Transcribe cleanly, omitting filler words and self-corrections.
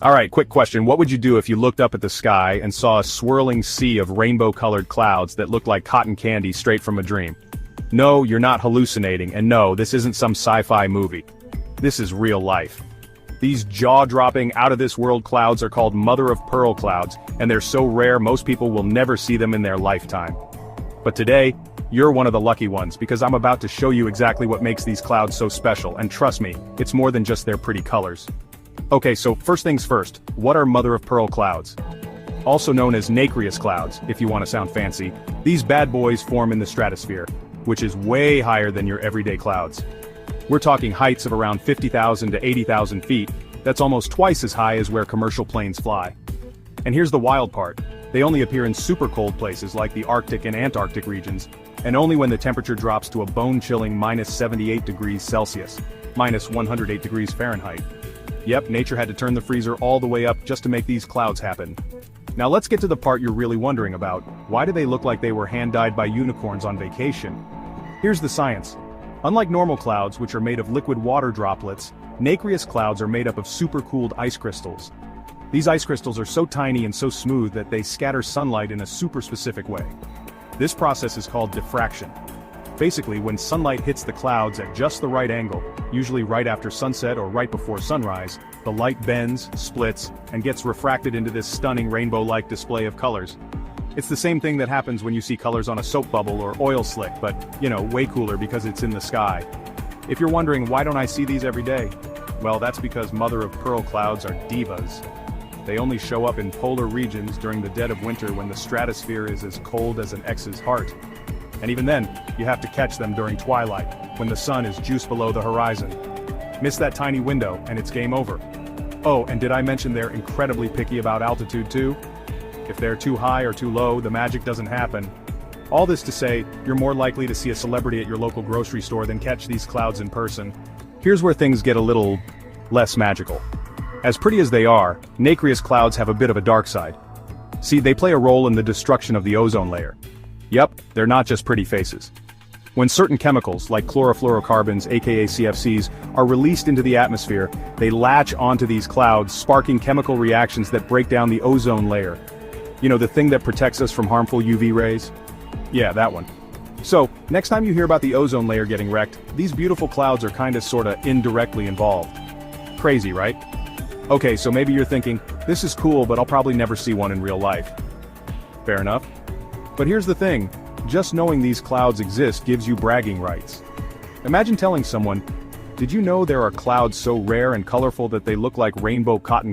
Alright, quick question. What would you do if you looked up at the sky and saw a swirling sea of rainbow-colored clouds that looked like cotton candy straight from a dream? No, you're not hallucinating, and no, this isn't some sci-fi movie. This is real life. These jaw-dropping, out-of-this-world clouds are called mother-of-pearl clouds, and they're so rare most people will never see them in their lifetime. But today, you're one of the lucky ones, because I'm about to show you exactly what makes these clouds so special, and trust me, it's more than just their pretty colors. Okay, so first things first, what are mother-of-pearl clouds? Also known as nacreous clouds, if you want to sound fancy, these bad boys form in the stratosphere, which is way higher than your everyday clouds. We're talking heights of around 50,000 to 80,000 feet, that's almost twice as high as where commercial planes fly. And here's the wild part, they only appear in super cold places like the Arctic and Antarctic regions, and only when the temperature drops to a bone-chilling minus 78 degrees Celsius, minus 108 degrees Fahrenheit. Yep, nature had to turn the freezer all the way up just to make these clouds happen. Now let's get to the part you're really wondering about, why do they look like they were hand-dyed by unicorns on vacation? Here's the science. Unlike normal clouds, which are made of liquid water droplets, nacreous clouds are made up of supercooled ice crystals. These ice crystals are so tiny and so smooth that they scatter sunlight in a super specific way. This process is called diffraction. Basically, when sunlight hits the clouds at just the right angle, usually right after sunset or right before sunrise, the light bends, splits, and gets refracted into this stunning rainbow-like display of colors. It's the same thing that happens when you see colors on a soap bubble or oil slick, but, you know, way cooler because it's in the sky. If you're wondering why don't I see these every day? Well, that's because mother-of-pearl clouds are divas. They only show up in polar regions during the dead of winter when the stratosphere is as cold as an ex's heart. And even then, you have to catch them during twilight, when the sun is just below the horizon. Miss that tiny window, and it's game over. Oh, and did I mention they're incredibly picky about altitude too? If they're too high or too low, the magic doesn't happen. All this to say, you're more likely to see a celebrity at your local grocery store than catch these clouds in person. Here's where things get a little less magical. As pretty as they are, nacreous clouds have a bit of a dark side. See, they play a role in the destruction of the ozone layer. Yep, they're not just pretty faces. When certain chemicals, like chlorofluorocarbons aka CFCs, are released into the atmosphere, they latch onto these clouds, sparking chemical reactions that break down the ozone layer. You know, the thing that protects us from harmful UV rays? Yeah, that one. So, next time you hear about the ozone layer getting wrecked, these beautiful clouds are kinda sorta indirectly involved. Crazy, right? Okay, so maybe you're thinking, this is cool but I'll probably never see one in real life. Fair enough. But here's the thing, just knowing these clouds exist gives you bragging rights. Imagine telling someone, did you know there are clouds so rare and colorful that they look like rainbow cotton